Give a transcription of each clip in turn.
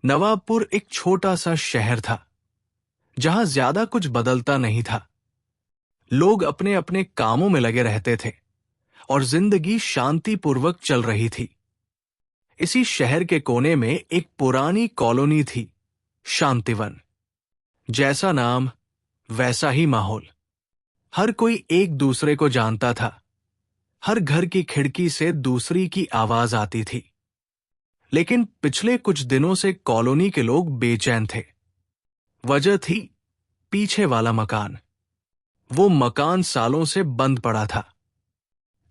नवाबपुर एक छोटा सा शहर था जहां ज्यादा कुछ बदलता नहीं था। लोग अपने अपने कामों में लगे रहते थे और जिंदगी शांतिपूर्वक चल रही थी। इसी शहर के कोने में एक पुरानी कॉलोनी थी, शांतिवन। जैसा नाम वैसा ही माहौल। हर कोई एक दूसरे को जानता था। हर घर की खिड़की से दूसरी की आवाज आती थी। लेकिन पिछले कुछ दिनों से कॉलोनी के लोग बेचैन थे। वजह थी पीछे वाला मकान। वो मकान सालों से बंद पड़ा था।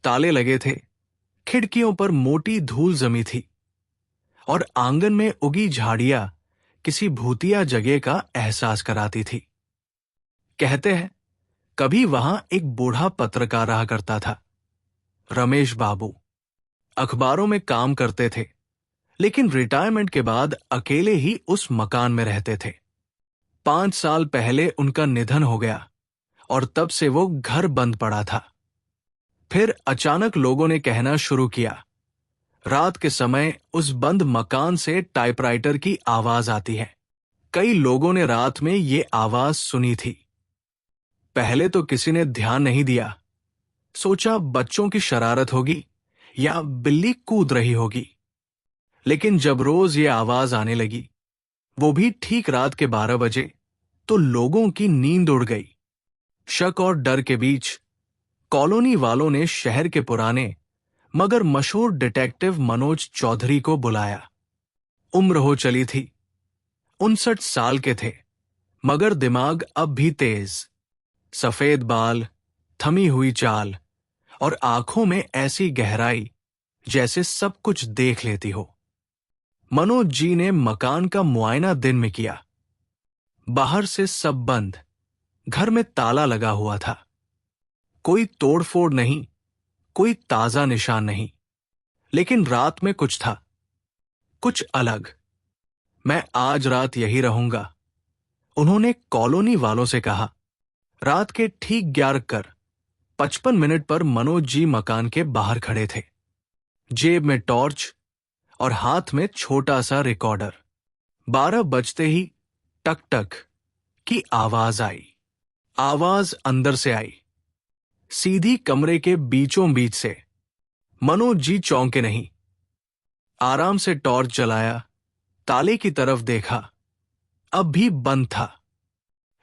ताले लगे थे, खिड़कियों पर मोटी धूल जमी थी और आंगन में उगी झाड़ियां किसी भूतिया जगह का एहसास कराती थी। कहते हैं कभी वहां एक बूढ़ा पत्रकार रहा करता था, रमेश बाबू। अखबारों में काम करते थे, लेकिन रिटायरमेंट के बाद अकेले ही उस मकान में रहते थे। 5 साल पहले उनका निधन हो गया और तब से वो घर बंद पड़ा था। फिर अचानक लोगों ने कहना शुरू किया, रात के समय उस बंद मकान से टाइपराइटर की आवाज आती है। कई लोगों ने रात में ये आवाज सुनी थी। पहले तो किसी ने ध्यान नहीं दिया। सोचा बच्चों की शरारत होगी या बिल्ली कूद रही होगी। लेकिन जब रोज ये आवाज आने लगी, वो भी ठीक रात के 12 बजे, तो लोगों की नींद उड़ गई। शक और डर के बीच कॉलोनी वालों ने शहर के पुराने मगर मशहूर डिटेक्टिव मनोज चौधरी को बुलाया। उम्र हो चली थी, 59 साल के थे, मगर दिमाग अब भी तेज। सफेद बाल, थमी हुई चाल और आंखों में ऐसी गहराई जैसे सब कुछ देख लेती हो। मनोज जी ने मकान का मुआयना दिन में किया। बाहर से सब बंद, घर में ताला लगा हुआ था। कोई तोड़फोड़ नहीं, कोई ताजा निशान नहीं। लेकिन रात में कुछ था, कुछ अलग। मैं आज रात यही रहूंगा, उन्होंने कॉलोनी वालों से कहा। रात के ठीक 11:55 पर मनोज जी मकान के बाहर खड़े थे, जेब में टॉर्च और हाथ में छोटा सा रिकॉर्डर। 12 बजते ही टक टक की आवाज आई। आवाज अंदर से आई, सीधी कमरे के बीचों बीच से। मनोज जी चौंके नहीं। आराम से टॉर्च जलाया, ताले की तरफ देखा। अब भी बंद था,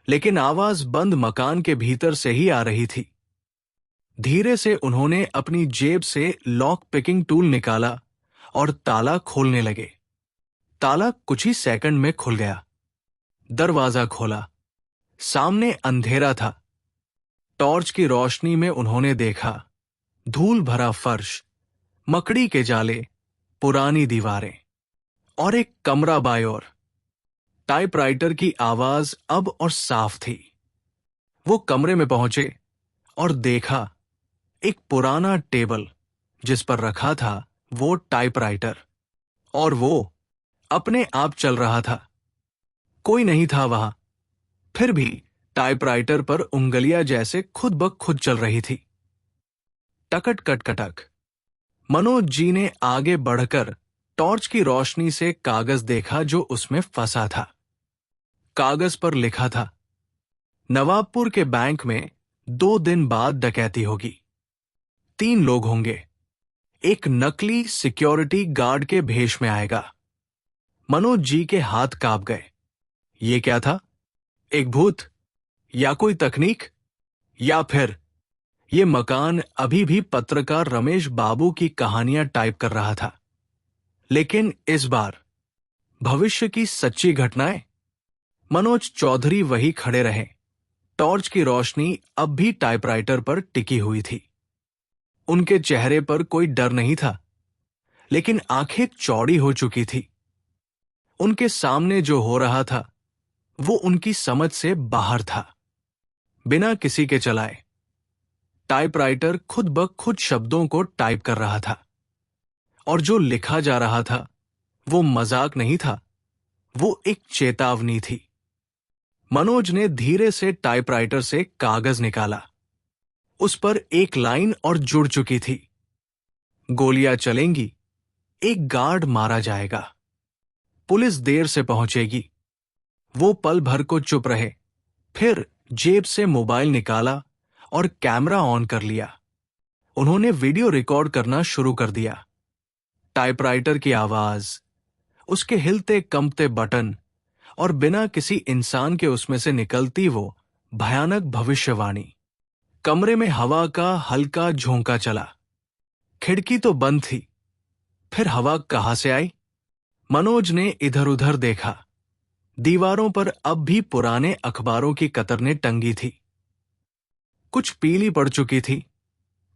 लेकिन आवाज बंद मकान के भीतर से ही आ रही थी। धीरे से उन्होंने अपनी जेब से लॉक पिकिंग टूल निकाला और ताला खोलने लगे। ताला कुछ ही सेकंड में खुल गया। दरवाजा खोला। सामने अंधेरा था। टॉर्च की रोशनी में उन्होंने देखा धूल भरा फर्श, मकड़ी के जाले, पुरानी दीवारें और एक कमरा बाईं ओर। टाइपराइटर की आवाज अब और साफ थी। वो कमरे में पहुंचे और देखा एक पुराना टेबल जिस पर रखा था वो टाइपराइटर, और वो अपने आप चल रहा था। कोई नहीं था वहां, फिर भी टाइपराइटर पर उंगलियां जैसे खुद ब खुद चल रही थी। टकट कटकटक। मनोज जी ने आगे बढ़कर टॉर्च की रोशनी से कागज देखा जो उसमें फंसा था। कागज पर लिखा था, नवाबपुर के बैंक में 2 दिन बाद डकैती होगी। 3 लोग होंगे। एक नकली सिक्योरिटी गार्ड के भेष में आएगा। मनोज जी के हाथ कांप गए। ये क्या था? एक भूत या कोई तकनीक, या फिर ये मकान अभी भी पत्रकार रमेश बाबू की कहानियां टाइप कर रहा था? लेकिन इस बार भविष्य की सच्ची घटनाएं। मनोज चौधरी वही खड़े रहे। टॉर्च की रोशनी अब भी टाइपराइटर पर टिकी हुई थी। उनके चेहरे पर कोई डर नहीं था, लेकिन आंखें चौड़ी हो चुकी थी। उनके सामने जो हो रहा था वो उनकी समझ से बाहर था। बिना किसी के चलाए टाइपराइटर खुद ब खुद शब्दों को टाइप कर रहा था, और जो लिखा जा रहा था वो मजाक नहीं था, वो एक चेतावनी थी। मनोज ने धीरे से टाइपराइटर से कागज निकाला। उस पर एक लाइन और जुड़ चुकी थी, गोलियां चलेंगी, एक गार्ड मारा जाएगा। पुलिस देर से पहुंचेगी। वो पल भर को चुप रहे, फिर जेब से मोबाइल निकाला और कैमरा ऑन कर लिया। उन्होंने वीडियो रिकॉर्ड करना शुरू कर दिया। टाइपराइटर की आवाज, उसके हिलते कंपते बटन और बिना किसी इंसान के उसमें से निकलती वो भयानक भविष्यवाणी। कमरे में हवा का हल्का झोंका चला। खिड़की तो बंद थी, फिर हवा कहां से आई? मनोज ने इधर उधर देखा। दीवारों पर अब भी पुराने अखबारों की कतरनें टंगी थी। कुछ पीली पड़ चुकी थी,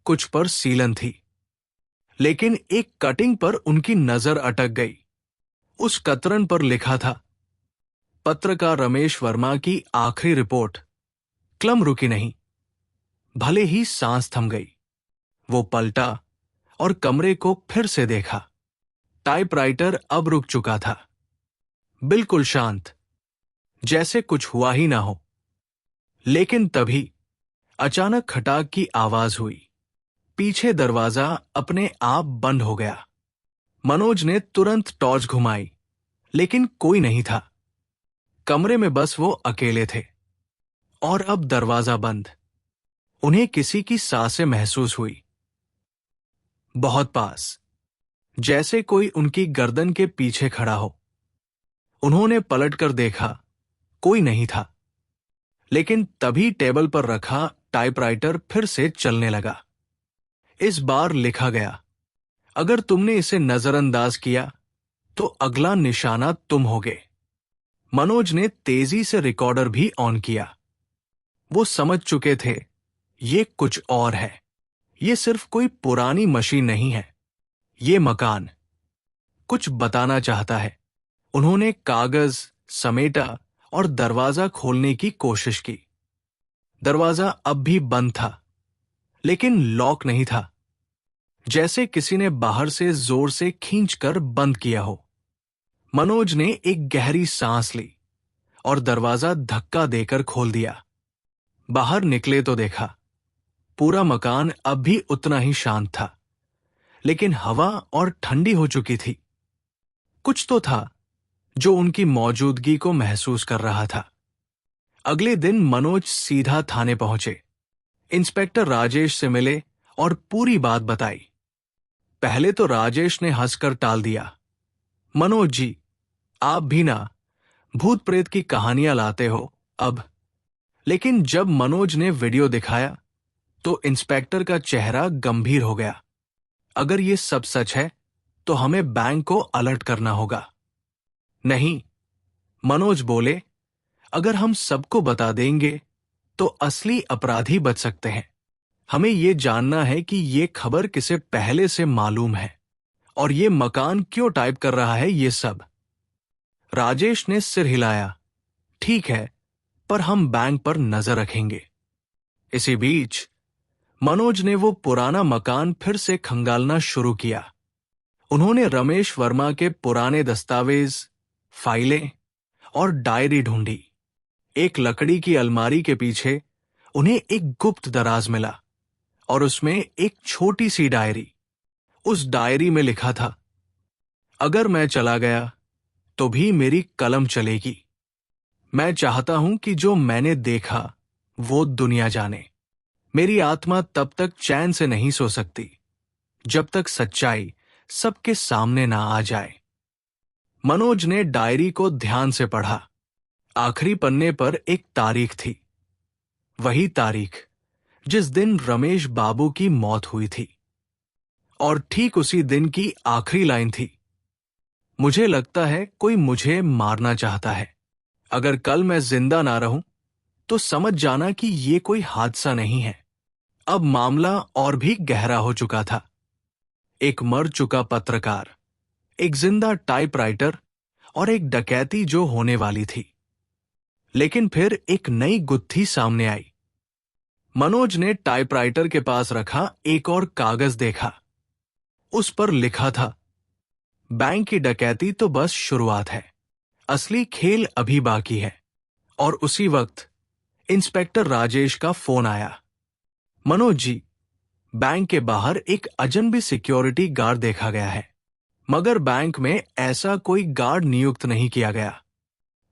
कुछ पर सीलन थी, लेकिन एक कटिंग पर उनकी नजर अटक गई। उस कतरन पर लिखा था, पत्रकार रमेश वर्मा की आखिरी रिपोर्ट। कलम रुकी नहीं, भले ही सांस थम गई। वो पलटा और कमरे को फिर से देखा। टाइपराइटर अब रुक चुका था, बिल्कुल शांत, जैसे कुछ हुआ ही ना हो। लेकिन तभी अचानक खटाक की आवाज हुई। पीछे दरवाजा अपने आप बंद हो गया। मनोज ने तुरंत टॉर्च घुमाई, लेकिन कोई नहीं था। कमरे में बस वो अकेले थे। और अब दरवाजा बंद। उन्हें किसी की सांसें महसूस हुई, बहुत पास, जैसे कोई उनकी गर्दन के पीछे खड़ा हो। उन्होंने पलटकर देखा, कोई नहीं था। लेकिन तभी टेबल पर रखा टाइपराइटर फिर से चलने लगा। इस बार लिखा गया, अगर तुमने इसे नजरअंदाज किया तो अगला निशाना तुम होगे। मनोज ने तेजी से रिकॉर्डर भी ऑन किया। वो समझ चुके थे, ये कुछ और है। ये सिर्फ कोई पुरानी मशीन नहीं है, ये मकान कुछ बताना चाहता है। उन्होंने कागज समेटा और दरवाजा खोलने की कोशिश की। दरवाजा अब भी बंद था, लेकिन लॉक नहीं था, जैसे किसी ने बाहर से जोर से खींचकर बंद किया हो। मनोज ने एक गहरी सांस ली और दरवाजा धक्का देकर खोल दिया। बाहर निकले तो देखा, पूरा मकान अब भी उतना ही शांत था, लेकिन हवा और ठंडी हो चुकी थी। कुछ तो था जो उनकी मौजूदगी को महसूस कर रहा था। अगले दिन मनोज सीधा थाने पहुंचे। इंस्पेक्टर राजेश से मिले और पूरी बात बताई। पहले तो राजेश ने हंसकर टाल दिया, मनोज जी, आप भी ना भूत प्रेत की कहानियां लाते हो अब। लेकिन जब मनोज ने वीडियो दिखाया तो इंस्पेक्टर का चेहरा गंभीर हो गया। अगर ये सब सच है तो हमें बैंक को अलर्ट करना होगा। नहीं, मनोज बोले, अगर हम सबको बता देंगे तो असली अपराधी बच सकते हैं। हमें यह जानना है कि ये खबर किसे पहले से मालूम है और ये मकान क्यों टाइप कर रहा है ये सब। राजेश ने सिर हिलाया, ठीक है, पर हम बैंक पर नजर रखेंगे। इसी बीच मनोज ने वो पुराना मकान फिर से खंगालना शुरू किया। उन्होंने रमेश वर्मा के पुराने दस्तावेज, फाइलें और डायरी ढूंढी। एक लकड़ी की अलमारी के पीछे उन्हें एक गुप्त दराज मिला और उसमें एक छोटी सी डायरी। उस डायरी में लिखा था, अगर मैं चला गया तो भी मेरी कलम चलेगी। मैं चाहता हूं कि जो मैंने देखा वो दुनिया जाने। मेरी आत्मा तब तक चैन से नहीं सो सकती जब तक सच्चाई सबके सामने ना आ जाए। मनोज ने डायरी को ध्यान से पढ़ा। आखिरी पन्ने पर एक तारीख थी, वही तारीख जिस दिन रमेश बाबू की मौत हुई थी। और ठीक उसी दिन की आखिरी लाइन थी, मुझे लगता है कोई मुझे मारना चाहता है। अगर कल मैं जिंदा ना रहूं तो समझ जाना कि ये कोई हादसा नहीं है। अब मामला और भी गहरा हो चुका था। एक मर चुका पत्रकार, एक जिंदा टाइपराइटर और एक डकैती जो होने वाली थी। लेकिन फिर एक नई गुत्थी सामने आई। मनोज ने टाइपराइटर के पास रखा एक और कागज देखा। उस पर लिखा था, बैंक की डकैती तो बस शुरुआत है, असली खेल अभी बाकी है। और उसी वक्त इंस्पेक्टर राजेश का फोन आया। मनोज जी, बैंक के बाहर एक अजनबी सिक्योरिटी गार्ड देखा गया है। मगर बैंक में ऐसा कोई गार्ड नियुक्त नहीं किया गया।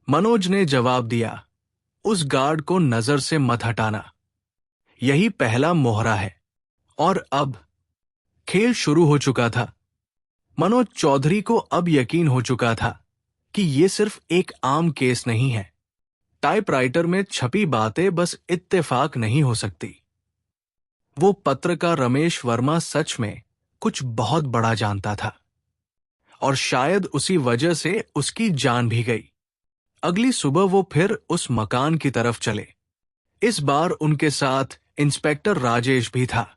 मनोज ने जवाब दिया, उस गार्ड को नजर से मत हटाना। यही पहला मोहरा है। और अब खेल शुरू हो चुका था। मनोज चौधरी को अब यकीन हो चुका था कि ये सिर्फ एक आम केस नहीं है। टाइपराइटर में छपी बातें बस इत्तेफाक नहीं हो सकती। वो पत्रकार रमेश वर्मा सच में कुछ बहुत बड़ा जानता था, और शायद उसी वजह से उसकी जान भी गई। अगली सुबह वो फिर उस मकान की तरफ चले। इस बार उनके साथ इंस्पेक्टर राजेश भी था।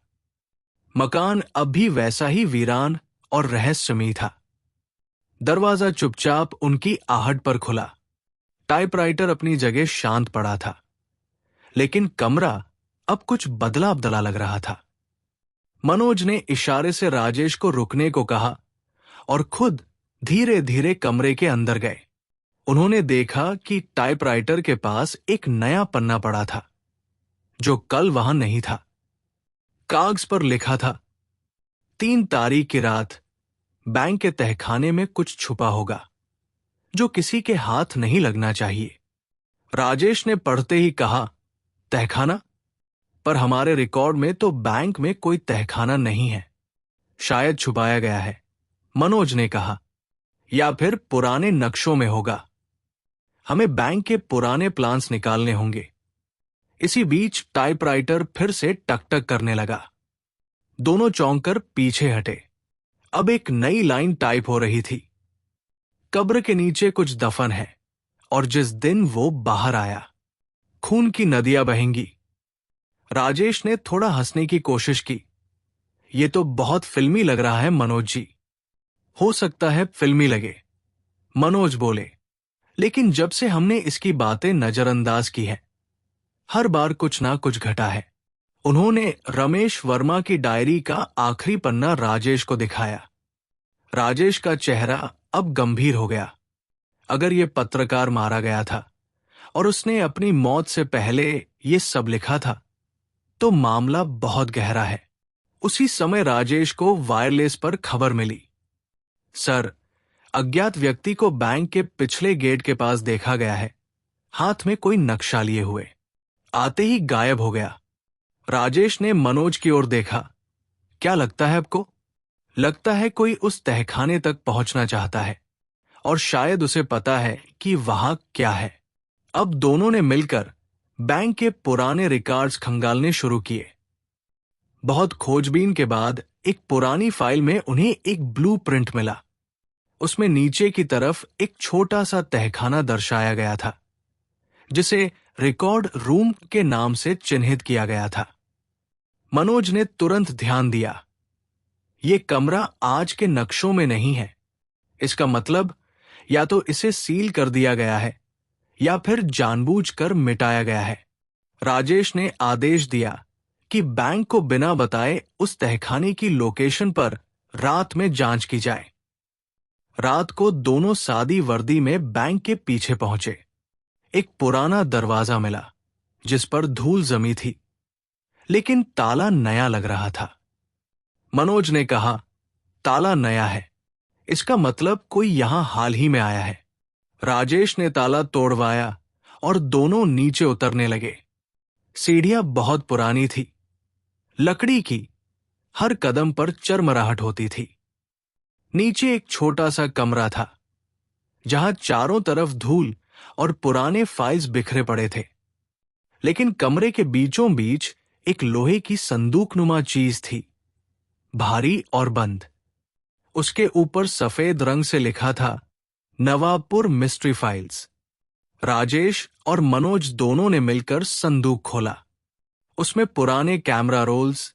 मकान अब भी वैसा ही वीरान और रहस्यमयी था। दरवाजा चुपचाप उनकी आहट पर खुला। टाइपराइटर अपनी जगह शांत पड़ा था, लेकिन कमरा अब कुछ बदला बदला लग रहा था। मनोज ने इशारे से राजेश को रुकने को कहा और खुद धीरे धीरे कमरे के अंदर गए। उन्होंने देखा कि टाइपराइटर के पास एक नया पन्ना पड़ा था, जो कल वहां नहीं था। कागज पर लिखा था, 3 तारीख की रात बैंक के तहखाने में कुछ छुपा होगा, जो किसी के हाथ नहीं लगना चाहिए। राजेश ने पढ़ते ही कहा, तहखाना? पर हमारे रिकॉर्ड में तो बैंक में कोई तहखाना नहीं है। शायद छुपाया गया है, मनोज ने कहा, या फिर पुराने नक्शों में होगा। हमें बैंक के पुराने प्लान्स निकालने होंगे। इसी बीच टाइपराइटर फिर से टकटक करने लगा। दोनों चौंककर पीछे हटे। अब एक नई लाइन टाइप हो रही थी। कब्र के नीचे कुछ दफन है, और जिस दिन वो बाहर आया, खून की नदियां बहेंगी। राजेश ने थोड़ा हंसने की कोशिश की। ये तो बहुत फिल्मी लग रहा है मनोज जी। हो सकता है फिल्मी लगे, मनोज बोले, लेकिन जब से हमने इसकी बातें नजरअंदाज की है, हर बार कुछ ना कुछ घटा है। उन्होंने रमेश वर्मा की डायरी का आखिरी पन्ना राजेश को दिखाया। राजेश का चेहरा अब गंभीर हो गया। अगर ये पत्रकार मारा गया था और उसने अपनी मौत से पहले ये सब लिखा था, तो मामला बहुत गहरा है। उसी समय राजेश को वायरलेस पर खबर मिली, सर, अज्ञात व्यक्ति को बैंक के पिछले गेट के पास देखा गया है, हाथ में कोई नक्शा लिए हुए। आते ही गायब हो गया। राजेश ने मनोज की ओर देखा। क्या लगता है आपको? लगता है कोई उस तहखाने तक पहुंचना चाहता है, और शायद उसे पता है कि वहां क्या है। अब दोनों ने मिलकर बैंक के पुराने रिकॉर्ड्स खंगालने शुरू किए। बहुत खोजबीन के बाद एक पुरानी फाइल में उन्हें एक ब्लूप्रिंट मिला। उसमें नीचे की तरफ एक छोटा सा तहखाना दर्शाया गया था, जिसे रिकॉर्ड रूम के नाम से चिन्हित किया गया था। मनोज ने तुरंत ध्यान दिया, ये कमरा आज के नक्शों में नहीं है। इसका मतलब या तो इसे सील कर दिया गया है, या फिर जानबूझकर मिटाया गया है। राजेश ने आदेश दिया कि बैंक को बिना बताए उस तहखाने की लोकेशन पर रात में जांच की जाए। रात को दोनों सादी वर्दी में बैंक के पीछे पहुंचे। एक पुराना दरवाजा मिला, जिस पर धूल जमी थी, लेकिन ताला नया लग रहा था। मनोज ने कहा, ताला नया है, इसका मतलब कोई यहां हाल ही में आया है। राजेश ने ताला तोड़वाया और दोनों नीचे उतरने लगे। सीढ़ियां बहुत पुरानी थी, लकड़ी की, हर कदम पर चरमराहट होती थी। नीचे एक छोटा सा कमरा था, जहां चारों तरफ धूल और पुराने फाइल्स बिखरे पड़े थे। लेकिन कमरे के बीचों बीच एक लोहे की संदूकनुमा चीज थी, भारी और बंद। उसके ऊपर सफेद रंग से लिखा था, नवाबपुर मिस्ट्री फाइल्स। राजेश और मनोज दोनों ने मिलकर संदूक खोला। उसमें पुराने कैमरा रोल्स,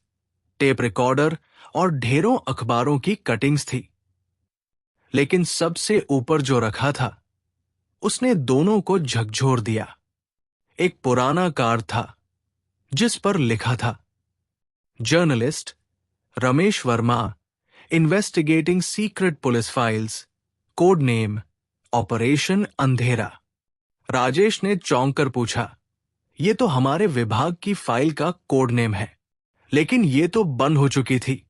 टेप रिकॉर्डर और ढेरों अखबारों की कटिंग्स थी। लेकिन सबसे ऊपर जो रखा था, उसने दोनों को झकझोर दिया। एक पुराना कार्ड था, जिस पर लिखा था, journalist Ramesh Verma, investigating secret police files, code name operation अंधेरा। राजेश ने चौंक कर पूछा, ये तो हमारे विभाग की फाइल का कोड नेम है, लेकिन ये तो बंद हो चुकी थी।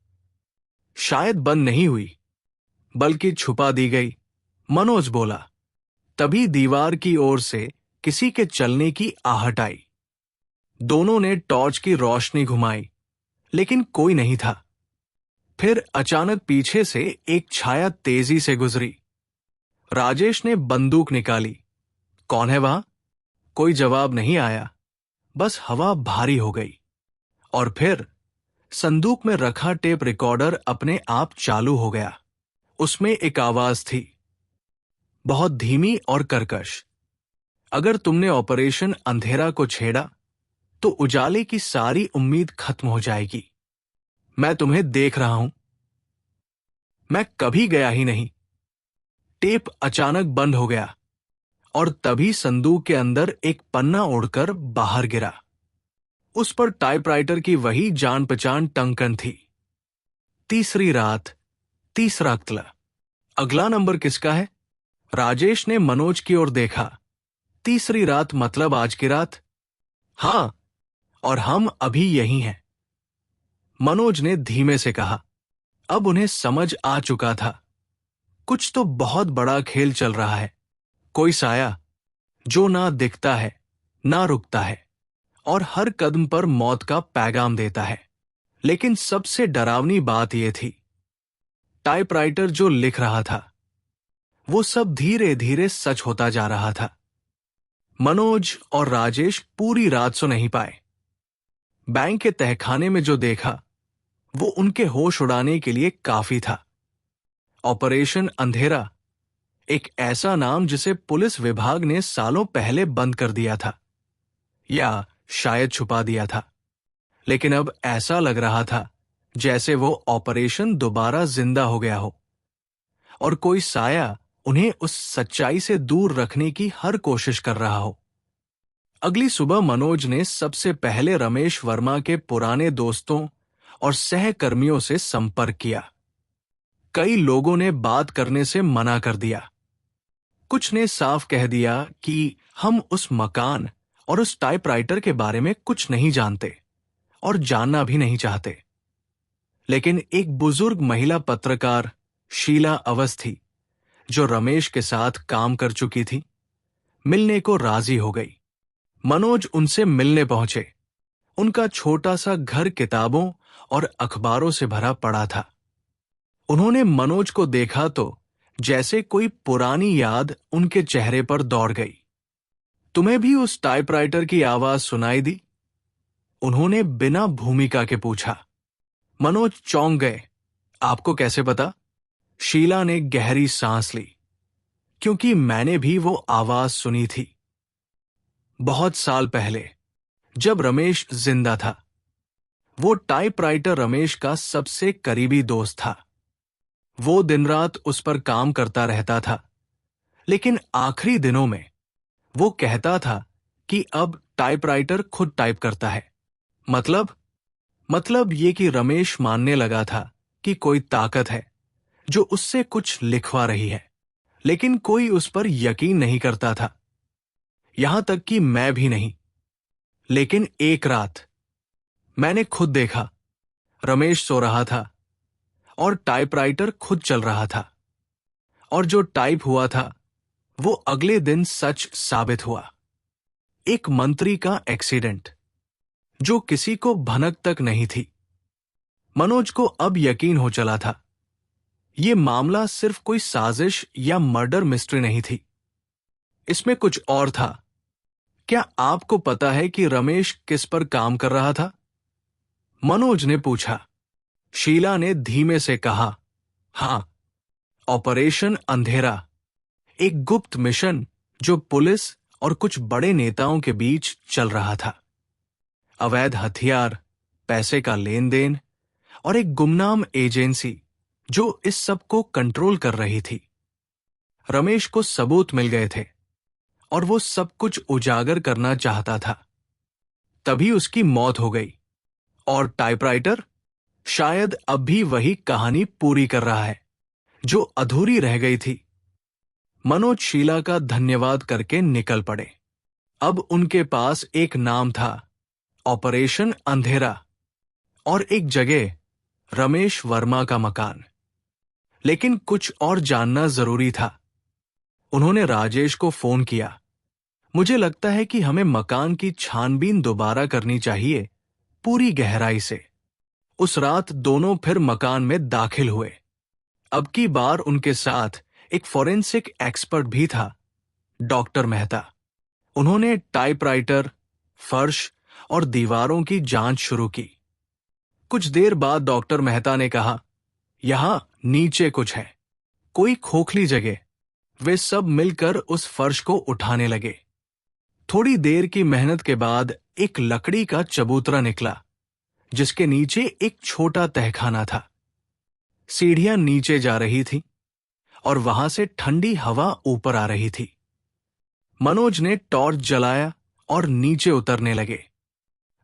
शायद बंद नहीं हुई, बल्कि छुपा दी गई, मनोज बोला। तभी दीवार की ओर से किसी के चलने की आहट आई। दोनों ने टॉर्च की रोशनी घुमाई, लेकिन कोई नहीं था। फिर अचानक पीछे से एक छाया तेजी से गुजरी। राजेश ने बंदूक निकाली। कौन है वहां? कोई जवाब नहीं आया, बस हवा भारी हो गई। और फिर संदूक में रखा टेप रिकॉर्डर अपने आप चालू हो गया। उसमें एक आवाज थी, बहुत धीमी और कर्कश। अगर तुमने ऑपरेशन अंधेरा को छेड़ा तो उजाले की सारी उम्मीद खत्म हो जाएगी। मैं तुम्हें देख रहा हूं। मैं कभी गया ही नहीं। टेप अचानक बंद हो गया और तभी संदूक के अंदर एक पन्ना उड़कर बाहर गिरा। उस पर टाइपराइटर की वही जान पहचान टंकन थी। तीसरी रात, तीसरा क्ल। अगला नंबर किसका है? राजेश ने मनोज की ओर देखा। तीसरी रात मतलब आज की रात? हां, और हम अभी यही हैं, मनोज ने धीमे से कहा। अब उन्हें समझ आ चुका था, कुछ तो बहुत बड़ा खेल चल रहा है। कोई साया जो ना दिखता है, ना रुकता है और हर कदम पर मौत का पैगाम देता है। लेकिन सबसे डरावनी बात यह थी, टाइपराइटर जो लिख रहा था वो सब धीरे धीरे सच होता जा रहा था। मनोज और राजेश पूरी रात सो नहीं पाए। बैंक के तहखाने में जो देखा वो उनके होश उड़ाने के लिए काफी था। ऑपरेशन अंधेरा, एक ऐसा नाम जिसे पुलिस विभाग ने सालों पहले बंद कर दिया था या शायद छुपा दिया था। लेकिन अब ऐसा लग रहा था जैसे वो ऑपरेशन दोबारा जिंदा हो गया हो और कोई साया उन्हें उस सच्चाई से दूर रखने की हर कोशिश कर रहा हो। अगली सुबह मनोज ने सबसे पहले रमेश वर्मा के पुराने दोस्तों और सहकर्मियों से संपर्क किया। कई लोगों ने बात करने से मना कर दिया। कुछ ने साफ कह दिया कि हम उस मकान और उस टाइपराइटर के बारे में कुछ नहीं जानते और जानना भी नहीं चाहते। लेकिन एक बुजुर्ग महिला पत्रकार शीला अवस्थी, जो रमेश के साथ काम कर चुकी थी, मिलने को राजी हो गई। मनोज उनसे मिलने पहुंचे। उनका छोटा सा घर किताबों और अखबारों से भरा पड़ा था। उन्होंने मनोज को देखा तो जैसे कोई पुरानी याद उनके चेहरे पर दौड़ गई। तुम्हें भी उस टाइपराइटर की आवाज सुनाई दी? उन्होंने बिना भूमिका के पूछा। मनोज चौंक गए। आपको कैसे पता? शीला ने गहरी सांस ली। क्योंकि मैंने भी वो आवाज सुनी थी, बहुत साल पहले, जब रमेश जिंदा था। वो टाइपराइटर रमेश का सबसे करीबी दोस्त था। वो दिन रात उस पर काम करता रहता था, लेकिन आखिरी दिनों में वो कहता था कि अब टाइपराइटर खुद टाइप करता है। मतलब ये कि रमेश मानने लगा था कि कोई ताकत है जो उससे कुछ लिखवा रही है, लेकिन कोई उस पर यकीन नहीं करता था, यहां तक कि मैं भी नहीं। लेकिन एक रात मैंने खुद देखा, रमेश सो रहा था और टाइपराइटर खुद चल रहा था, और जो टाइप हुआ था वो अगले दिन सच साबित हुआ। एक मंत्री का एक्सीडेंट, जो किसी को भनक तक नहीं थी। मनोज को अब यकीन हो चला था, ये मामला सिर्फ कोई साजिश या मर्डर मिस्ट्री नहीं थी, इसमें कुछ और था। क्या आपको पता है कि रमेश किस पर काम कर रहा था? मनोज ने पूछा। शीला ने धीमे से कहा, हां, ऑपरेशन अंधेरा, एक गुप्त मिशन जो पुलिस और कुछ बड़े नेताओं के बीच चल रहा था। अवैध हथियार, पैसे का लेन देन और एक गुमनाम एजेंसी जो इस सब को कंट्रोल कर रही थी। रमेश को सबूत मिल गए थे और वो सब कुछ उजागर करना चाहता था। तभी उसकी मौत हो गई और टाइपराइटर शायद अब भी वही कहानी पूरी कर रहा है जो अधूरी रह गई थी। मनोज शीला का धन्यवाद करके निकल पड़े। अब उनके पास एक नाम था, ऑपरेशन अंधेरा, और एक जगह, रमेश वर्मा का मकान। लेकिन कुछ और जानना जरूरी था। उन्होंने राजेश को फोन किया। मुझे लगता है कि हमें मकान की छानबीन दोबारा करनी चाहिए, पूरी गहराई से। उस रात दोनों फिर मकान में दाखिल हुए। अब की बार उनके साथ एक फॉरेंसिक एक्सपर्ट भी था, डॉक्टर मेहता। उन्होंने टाइपराइटर, फर्श और दीवारों की जांच शुरू की। कुछ देर बाद डॉक्टर मेहता ने कहा, यहां नीचे कुछ है, कोई खोखली जगह। वे सब मिलकर उस फर्श को उठाने लगे। थोड़ी देर की मेहनत के बाद एक लकड़ी का चबूतरा निकला, जिसके नीचे एक छोटा तहखाना था। सीढ़ियां नीचे जा रही थी और वहां से ठंडी हवा ऊपर आ रही थी। मनोज ने टॉर्च जलाया और नीचे उतरने लगे।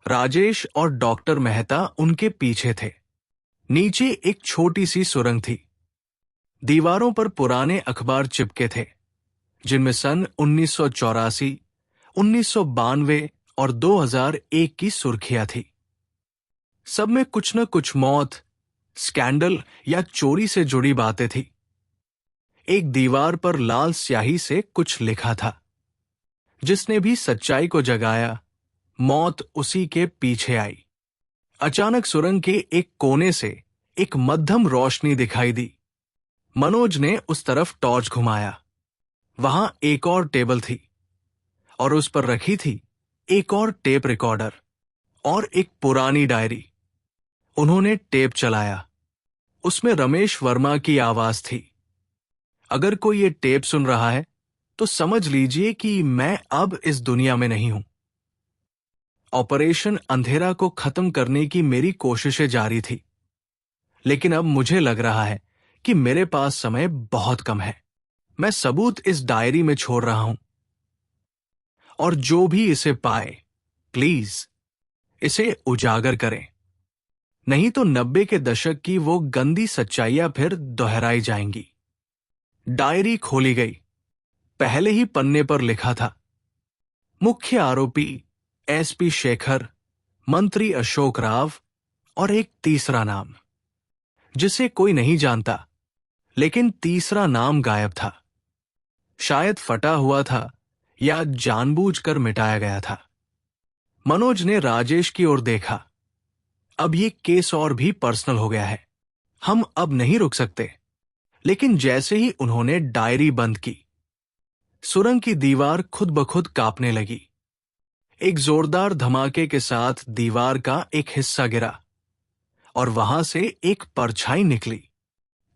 राजेश और डॉक्टर मेहता उनके पीछे थे। नीचे एक छोटी सी सुरंग थी। दीवारों पर पुराने अखबार चिपके थे, जिनमें सन 1984, 1992 और 2001 की सुर्खियां थी। सब में कुछ न कुछ मौत, स्कैंडल या चोरी से जुड़ी बातें थी। एक दीवार पर लाल स्याही से कुछ लिखा था, जिसने भी सच्चाई को जगाया, मौत उसी के पीछे आई। अचानक सुरंग के एक कोने से एक मध्यम रोशनी दिखाई दी। मनोज ने उस तरफ टॉर्च घुमाया। वहां एक और टेबल थी और उस पर रखी थी एक और टेप रिकॉर्डर और एक पुरानी डायरी। उन्होंने टेप चलाया। उसमें रमेश वर्मा की आवाज थी। अगर कोई ये टेप सुन रहा है तो समझ लीजिए कि मैं अब इस दुनिया में नहीं हूं। ऑपरेशन अंधेरा को खत्म करने की मेरी कोशिशें जारी थी, लेकिन अब मुझे लग रहा है कि मेरे पास समय बहुत कम है। मैं सबूत इस डायरी में छोड़ रहा हूं, और जो भी इसे पाए, प्लीज इसे उजागर करें। नहीं तो 90 के दशक की वो गंदी सच्चाइयां फिर दोहराई जाएंगी। डायरी खोली गई। पहले ही पन्ने पर लिखा था, मुख्य आरोपी एसपी शेखर, मंत्री अशोक राव और एक तीसरा नाम, जिसे कोई नहीं जानता, लेकिन तीसरा नाम गायब था। शायद फटा हुआ था या जानबूझकर मिटाया गया था। मनोज ने राजेश की ओर देखा। अब ये केस और भी पर्सनल हो गया है। हम अब नहीं रुक सकते। लेकिन जैसे ही उन्होंने डायरी बंद की, सुरंग की दीवार खुद ब खुद कांपने लगी। एक जोरदार धमाके के साथ दीवार का एक हिस्सा गिरा और वहां से एक परछाई निकली।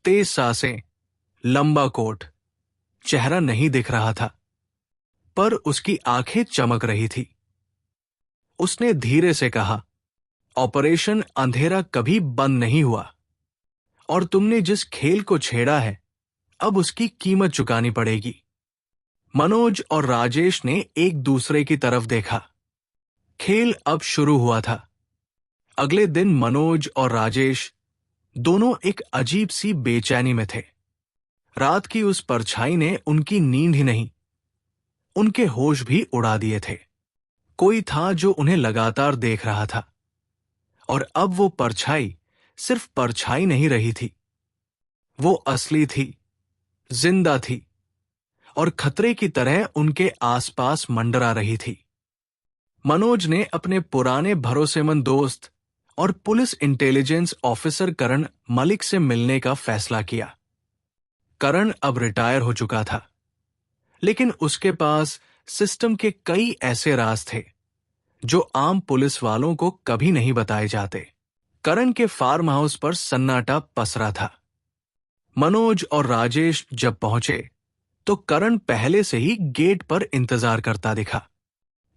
तेज सांसें, लंबा कोट। चेहरा नहीं दिख रहा था, पर उसकी आंखें चमक रही थी। उसने धीरे से कहा, ऑपरेशन अंधेरा कभी बंद नहीं हुआ, और तुमने जिस खेल को छेड़ा है, अब उसकी कीमत चुकानी पड़ेगी। मनोज और राजेश ने एक दूसरे की तरफ देखा। खेल अब शुरू हुआ था। अगले दिन मनोज और राजेश दोनों एक अजीब सी बेचैनी में थे। रात की उस परछाई ने उनकी नींद ही नहीं, उनके होश भी उड़ा दिए थे। कोई था जो उन्हें लगातार देख रहा था, और अब वो परछाई सिर्फ परछाई नहीं रही थी। वो असली थी, जिंदा थी, और खतरे की तरह उनके आसपास मंडरा रही थी। मनोज ने अपने पुराने भरोसेमंद दोस्त और पुलिस इंटेलिजेंस ऑफिसर करण मलिक से मिलने का फैसला किया। करण अब रिटायर हो चुका था, लेकिन उसके पास सिस्टम के कई ऐसे राज थे जो आम पुलिस वालों को कभी नहीं बताए जाते। करण के फार्म हाउस पर सन्नाटा पसरा था। मनोज और राजेश जब पहुंचे तो करण पहले से ही गेट पर इंतजार करता दिखा।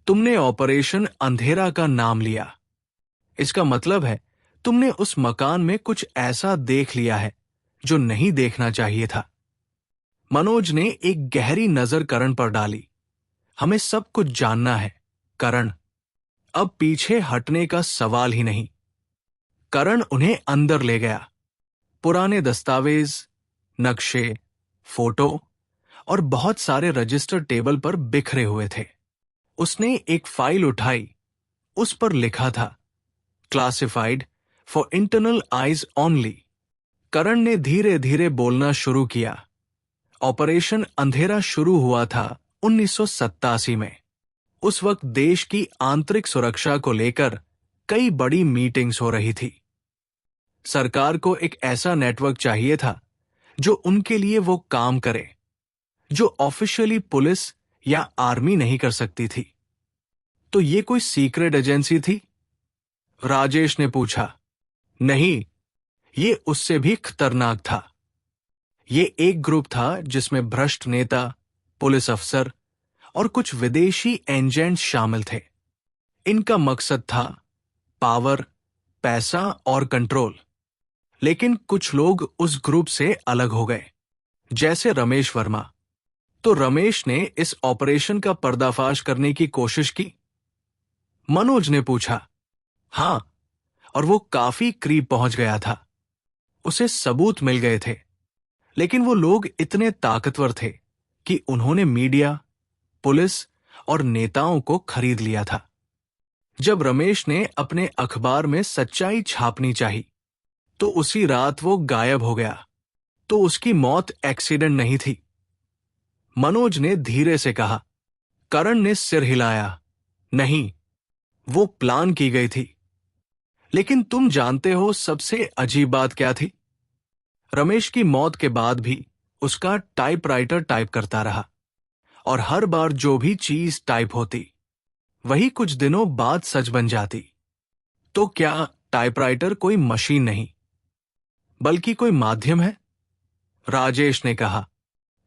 तुमने ऑपरेशन अंधेरा का नाम लिया। इसका मतलब है तुमने उस मकान में कुछ ऐसा देख लिया है जो नहीं देखना चाहिए था। मनोज ने एक गहरी नजर करण पर डाली। हमें सब कुछ जानना है, करण। अब पीछे हटने का सवाल ही नहीं। करण उन्हें अंदर ले गया। पुराने दस्तावेज, नक्शे, फोटो और बहुत सारे रजिस्टर टेबल पर बिखरे हुए थे। उसने एक फाइल उठाई। उस पर लिखा था, classified for internal eyes only. Karan ने धीरे धीरे बोलना शुरू किया। ऑपरेशन अंधेरा शुरू हुआ था 1987 में। उस वक्त देश की आंतरिक सुरक्षा को लेकर कई बड़ी मीटिंग्स हो रही थी। सरकार को एक ऐसा नेटवर्क चाहिए था जो उनके लिए वो काम करे जो ऑफिशियली पुलिस या आर्मी नहीं कर सकती थी। तो ये कोई सीक्रेट एजेंसी थी? राजेश ने पूछा। नहीं, ये उससे भी खतरनाक था। ये एक ग्रुप था जिसमें भ्रष्ट नेता, पुलिस अफसर और कुछ विदेशी एजेंट शामिल थे। इनका मकसद था पावर, पैसा और कंट्रोल। लेकिन कुछ लोग उस ग्रुप से अलग हो गए, जैसे रमेश वर्मा। तो रमेश ने इस ऑपरेशन का पर्दाफाश करने की कोशिश की? मनोज ने पूछा। हां, और वो काफी करीब पहुंच गया था। उसे सबूत मिल गए थे, लेकिन वो लोग इतने ताकतवर थे कि उन्होंने मीडिया, पुलिस और नेताओं को खरीद लिया था। जब रमेश ने अपने अखबार में सच्चाई छापनी चाही, तो उसी रात वो गायब हो गया। तो उसकी मौत एक्सीडेंट नहीं थी। मनोज ने धीरे से कहा। करण ने सिर हिलाया। नहीं, वो प्लान की गई थी। लेकिन तुम जानते हो सबसे अजीब बात क्या थी? रमेश की मौत के बाद भी उसका टाइपराइटर टाइप करता रहा, और हर बार जो भी चीज टाइप होती, वही कुछ दिनों बाद सच बन जाती। तो क्या टाइपराइटर कोई मशीन नहीं, बल्कि कोई माध्यम है? राजेश ने कहा।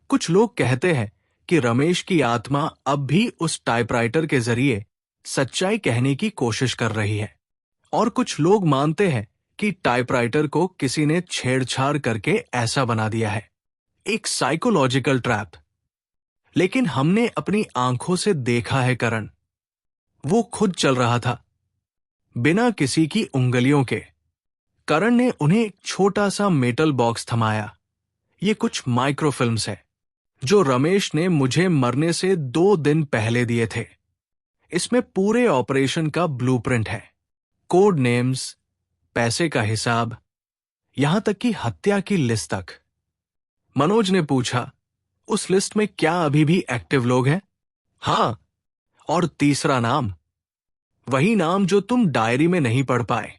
कुछ लोग कहते हैं कि रमेश की आत्मा अब भी उस टाइपराइटर के जरिए सच्चाई कहने की कोशिश कर रही है, और कुछ लोग मानते हैं कि टाइपराइटर को किसी ने छेड़छाड़ करके ऐसा बना दिया है, एक साइकोलॉजिकल ट्रैप। लेकिन हमने अपनी आंखों से देखा है करण। वो खुद चल रहा था, बिना किसी की उंगलियों के। करण ने उन्हें एक छोटा सा मेटल बॉक्स थमाया। ये कुछ माइक्रोफिल्म्स है जो रमेश ने मुझे मरने से 2 दिन पहले दिए थे। इसमें पूरे ऑपरेशन का ब्लूप्रिंट है, कोड नेम्स, पैसे का हिसाब, यहां तक कि हत्या की लिस्ट तक। मनोज ने पूछा, उस लिस्ट में क्या अभी भी एक्टिव लोग हैं? हां, और तीसरा नाम, वही नाम जो तुम डायरी में नहीं पढ़ पाए,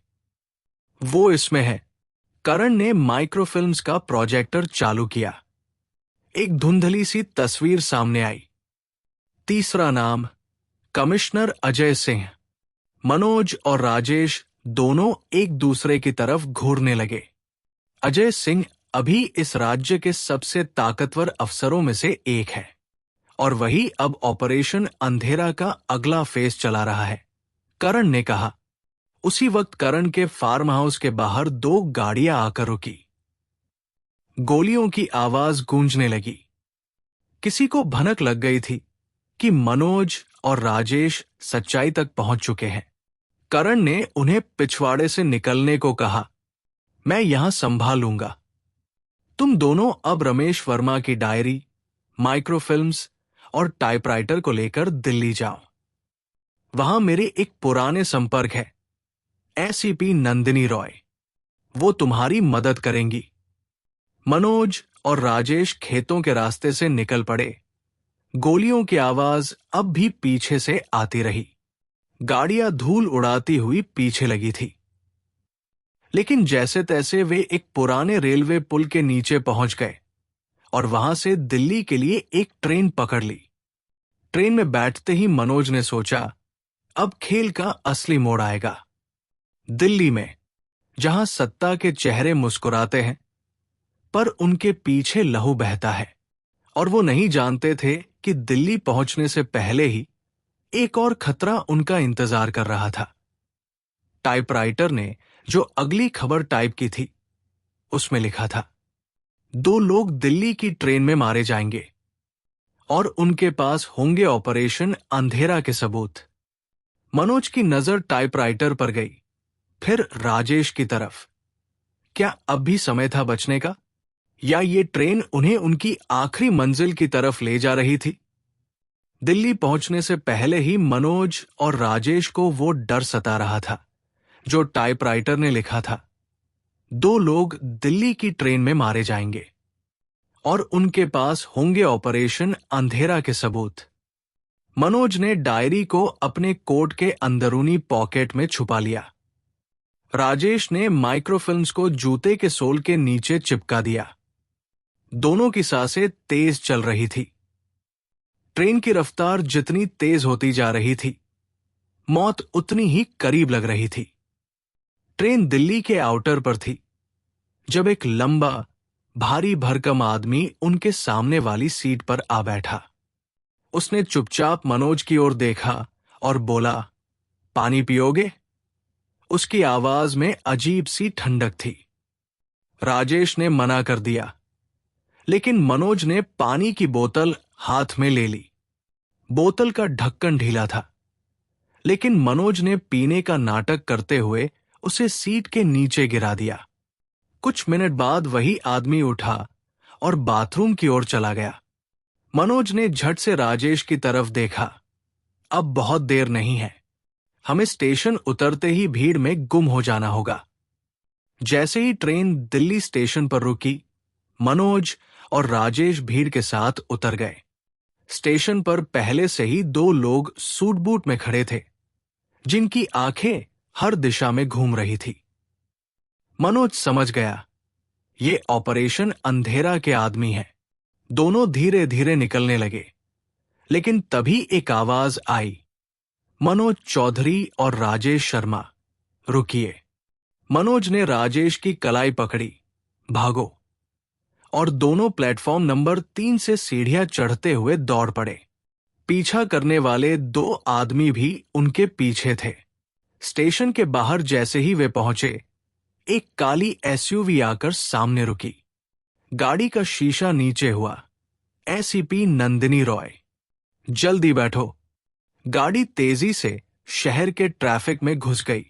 वो इसमें है। करण ने माइक्रोफिल्म्स का प्रोजेक्टर चालू किया। एक धुंधली सी तस्वीर सामने आई। तीसरा नाम, कमिश्नर अजय सिंह। मनोज और राजेश दोनों एक दूसरे की तरफ घूरने लगे। अजय सिंह अभी इस राज्य के सबसे ताकतवर अफसरों में से एक है, और वही अब ऑपरेशन अंधेरा का अगला फेज चला रहा है, करण ने कहा। उसी वक्त करण के फार्म हाउस के बाहर 2 गाड़ियां आकर रुकी। गोलियों की आवाज गूंजने लगी। किसी को भनक लग गई थी कि मनोज और राजेश सच्चाई तक पहुंच चुके हैं। करण ने उन्हें पिछवाड़े से निकलने को कहा। मैं यहां संभाल लूंगा। तुम दोनों अब रमेश वर्मा की डायरी, माइक्रोफिल्म्स और टाइपराइटर को लेकर दिल्ली जाओ। वहां मेरे एक पुराने संपर्क है, एसीपी नंदिनी रॉय। वो तुम्हारी मदद करेंगी। मनोज और राजेश खेतों के रास्ते से निकल पड़े। गोलियों की आवाज अब भी पीछे से आती रही। गाड़ियां धूल उड़ाती हुई पीछे लगी थी। लेकिन जैसे तैसे वे एक पुराने रेलवे पुल के नीचे पहुंच गए और वहां से दिल्ली के लिए एक ट्रेन पकड़ ली। ट्रेन में बैठते ही मनोज ने सोचा, अब खेल का असली मोड़ आएगा। दिल्ली में, जहां सत्ता के चेहरे मुस्कुराते हैं, पर उनके पीछे लहू बहता है, और वो नहीं जानते थे कि दिल्ली पहुंचने से पहले ही एक और खतरा उनका इंतजार कर रहा था। टाइपराइटर ने जो अगली खबर टाइप की थी, उसमें लिखा था, 2 लोग दिल्ली की ट्रेन में मारे जाएंगे, और उनके पास होंगे ऑपरेशन अंधेरा के सबूत। मनोज की नजर टाइपराइटर पर गई, फिर राजेश की तरफ। क्या अब भी समय था बचने का, या ये ट्रेन उन्हें उनकी आखिरी मंजिल की तरफ ले जा रही थी? दिल्ली पहुंचने से पहले ही मनोज और राजेश को वो डर सता रहा था जो टाइपराइटर ने लिखा था। 2 लोग दिल्ली की ट्रेन में मारे जाएंगे और उनके पास होंगे ऑपरेशन अंधेरा के सबूत। मनोज ने डायरी को अपने कोट के अंदरूनी पॉकेट में छुपा लिया। राजेश ने माइक्रोफिल्म्स को जूते के सोल के नीचे चिपका दिया। दोनों की सांसें तेज चल रही थी। ट्रेन की रफ्तार जितनी तेज होती जा रही थी, मौत उतनी ही करीब लग रही थी। ट्रेन दिल्ली के आउटर पर थी जब एक लंबा, भारी भरकम आदमी उनके सामने वाली सीट पर आ बैठा। उसने चुपचाप मनोज की ओर देखा और बोला, पानी पियोगे? उसकी आवाज में अजीब सी ठंडक थी। राजेश ने मना कर दिया, लेकिन मनोज ने पानी की बोतल हाथ में ले ली। बोतल का ढक्कन ढीला था, लेकिन मनोज ने पीने का नाटक करते हुए उसे सीट के नीचे गिरा दिया। कुछ मिनट बाद वही आदमी उठा और बाथरूम की ओर चला गया। मनोज ने झट से राजेश की तरफ देखा। अब बहुत देर नहीं है, हमें स्टेशन उतरते ही भीड़ में गुम हो जाना होगा। जैसे ही ट्रेन दिल्ली स्टेशन पर रुकी, मनोज और राजेश भीड़ के साथ उतर गए। स्टेशन पर पहले से ही 2 लोग सूट बूट में खड़े थे, जिनकी आंखें हर दिशा में घूम रही थी। मनोज समझ गया, ये ऑपरेशन अंधेरा के आदमी हैं। दोनों धीरे धीरे निकलने लगे, लेकिन तभी एक आवाज आई, मनोज चौधरी और राजेश शर्मा, रुकिए। मनोज ने राजेश की कलाई पकड़ी, भागो, और दोनों प्लेटफॉर्म नंबर 3 से सीढ़ियां चढ़ते हुए दौड़ पड़े। पीछा करने वाले 2 आदमी भी उनके पीछे थे। स्टेशन के बाहर जैसे ही वे पहुंचे, एक काली एसयूवी आकर सामने रुकी। गाड़ी का शीशा नीचे हुआ। एसीपी नंदिनी रॉय, जल्दी बैठो। गाड़ी तेजी से शहर के ट्रैफिक में घुस गई।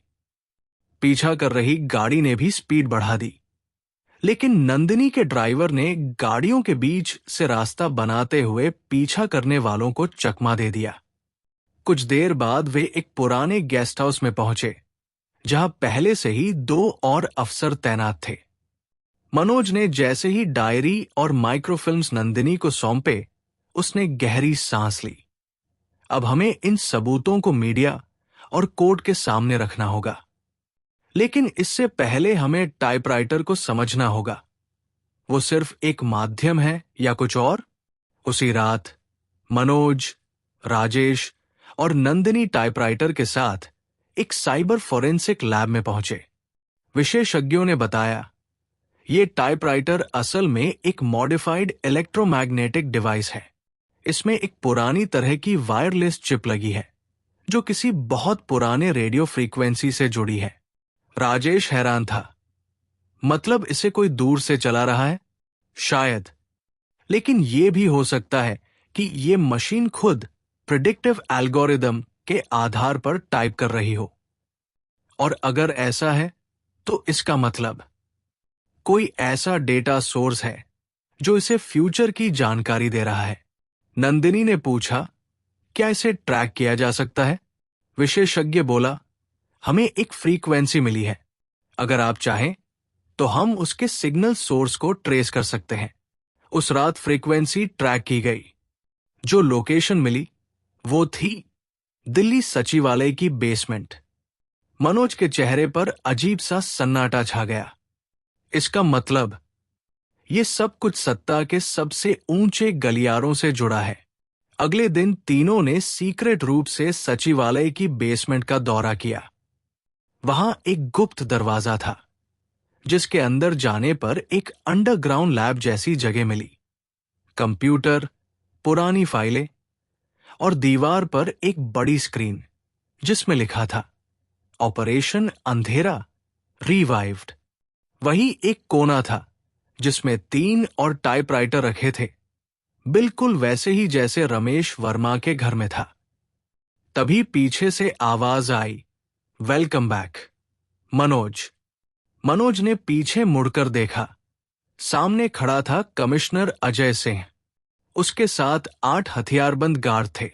पीछा कर रही गाड़ी ने भी स्पीड बढ़ा दी, लेकिन नंदिनी के ड्राइवर ने गाड़ियों के बीच से रास्ता बनाते हुए पीछा करने वालों को चकमा दे दिया। कुछ देर बाद वे एक पुराने गेस्ट हाउस में पहुंचे, जहां पहले से ही 2 और अफसर तैनात थे। मनोज ने जैसे ही डायरी और माइक्रोफिल्म्स नंदिनी को सौंपे, उसने गहरी सांस ली। अब हमें इन सबूतों को मीडिया और कोर्ट के सामने रखना होगा, लेकिन इससे पहले हमें टाइपराइटर को समझना होगा। वो सिर्फ एक माध्यम है या कुछ और? उसी रात मनोज, राजेश और नंदिनी टाइपराइटर के साथ एक साइबर फोरेंसिक लैब में पहुंचे। विशेषज्ञों ने बताया, ये टाइपराइटर असल में एक मॉडिफाइड इलेक्ट्रोमैग्नेटिक डिवाइस है। इसमें एक पुरानी तरह की वायरलेस चिप लगी है, जो किसी बहुत पुराने रेडियो फ्रीक्वेंसी से जुड़ी है। राजेश हैरान था। मतलब इसे कोई दूर से चला रहा है? शायद, लेकिन यह भी हो सकता है कि ये मशीन खुद प्रिडिक्टिव एल्गोरिदम के आधार पर टाइप कर रही हो। और अगर ऐसा है, तो इसका मतलब कोई ऐसा डेटा सोर्स है जो इसे फ्यूचर की जानकारी दे रहा है। नंदिनी ने पूछा, क्या इसे ट्रैक किया जा सकता है? विशेषज्ञ बोला, हमें एक फ्रीक्वेंसी मिली है। अगर आप चाहें तो हम उसके सिग्नल सोर्स को ट्रेस कर सकते हैं। उस रात फ्रीक्वेंसी ट्रैक की गई। जो लोकेशन मिली वो थी दिल्ली सचिवालय की बेसमेंट। मनोज के चेहरे पर अजीब सा सन्नाटा छा गया। इसका मतलब ये सब कुछ सत्ता के सबसे ऊंचे गलियारों से जुड़ा है। अगले दिन तीनों ने सीक्रेट रूप से सचिवालय की बेसमेंट का दौरा किया। वहां एक गुप्त दरवाजा था, जिसके अंदर जाने पर एक अंडरग्राउंड लैब जैसी जगह मिली। कंप्यूटर, पुरानी फाइलें और दीवार पर एक बड़ी स्क्रीन, जिसमें लिखा था, ऑपरेशन अंधेरा रिवाइव्ड। वही एक कोना था जिसमें 3 और टाइपराइटर रखे थे, बिल्कुल वैसे ही जैसे रमेश वर्मा के घर में था। तभी पीछे से आवाज आई, वेलकम बैक मनोज। मनोज ने पीछे मुड़कर देखा। सामने खड़ा था कमिश्नर अजय सिंह। उसके साथ 8 हथियारबंद गार्ड थे।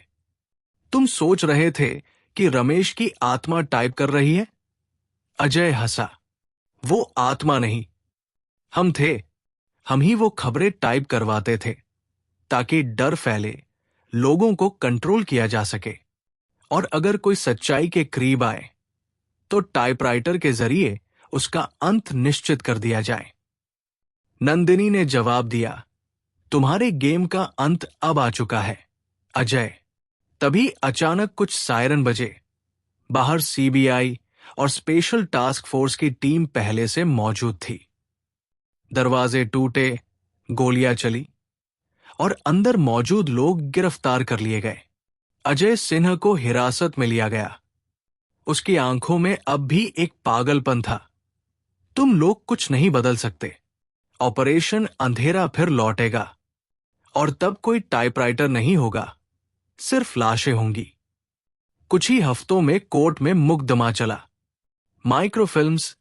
तुम सोच रहे थे कि रमेश की आत्मा टाइप कर रही है? अजय हंसा। वो आत्मा नहीं, हम थे। हम ही वो खबरें टाइप करवाते थे ताकि डर फैले, लोगों को कंट्रोल किया जा सके। और अगर कोई सच्चाई के करीब आए तो टाइपराइटर के जरिए उसका अंत निश्चित कर दिया जाए। नंदिनी ने जवाब दिया, तुम्हारे गेम का अंत अब आ चुका है, अजय। तभी अचानक कुछ सायरन बजे। बाहर सीबीआई और स्पेशल टास्क फोर्स की टीम पहले से मौजूद थी। दरवाजे टूटे, गोलियां चली और अंदर मौजूद लोग गिरफ्तार कर लिए गए। अजय सिन्हा को हिरासत में लिया गया। उसकी आंखों में अब भी एक पागलपन था। तुम लोग कुछ नहीं बदल सकते। ऑपरेशन अंधेरा फिर लौटेगा और तब कोई टाइपराइटर नहीं होगा, सिर्फ लाशें होंगी। कुछ ही हफ्तों में कोर्ट में मुकदमा चला। माइक्रोफिल्म्स,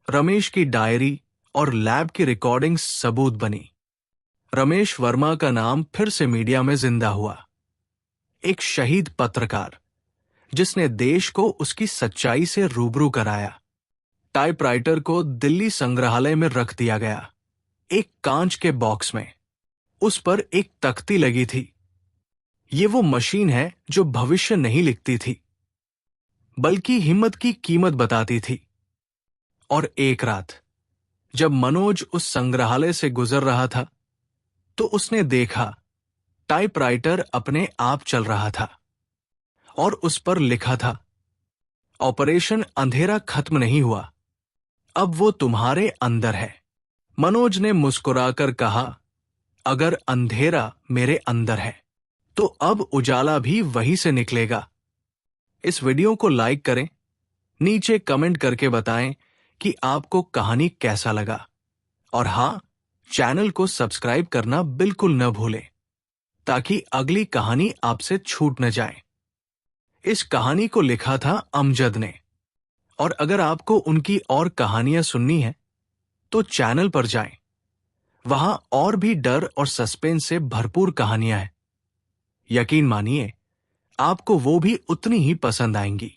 रमेश की डायरी और लैब की रिकॉर्डिंग्स सबूत बनी। रमेश वर्मा का नाम फिर से मीडिया में जिंदा हुआ। एक शहीद पत्रकार जिसने देश को उसकी सच्चाई से रूबरू कराया। टाइपराइटर को दिल्ली संग्रहालय में रख दिया गया, एक कांच के बॉक्स में। उस पर एक तख्ती लगी थी। ये वो मशीन है जो भविष्य नहीं लिखती थी, बल्कि हिम्मत की कीमत बताती थी। और एक रात जब मनोज उस संग्रहालय से गुजर रहा था तो उसने देखा टाइपराइटर अपने आप चल रहा था और उस पर लिखा था, ऑपरेशन अंधेरा खत्म नहीं हुआ, अब वो तुम्हारे अंदर है। मनोज ने मुस्कुराकर कहा, अगर अंधेरा मेरे अंदर है तो अब उजाला भी वहीं से निकलेगा। इस वीडियो को लाइक करें, नीचे कमेंट करके बताएं कि आपको कहानी कैसा लगा। और हां, चैनल को सब्सक्राइब करना बिल्कुल न भूलें ताकि अगली कहानी आपसे छूट न जाए। इस कहानी को लिखा था अमजद ने। और अगर आपको उनकी और कहानियां सुननी है तो चैनल पर जाएं। वहां और भी डर और सस्पेंस से भरपूर कहानियां हैं। यकीन मानिए, आपको वो भी उतनी ही पसंद आएंगी।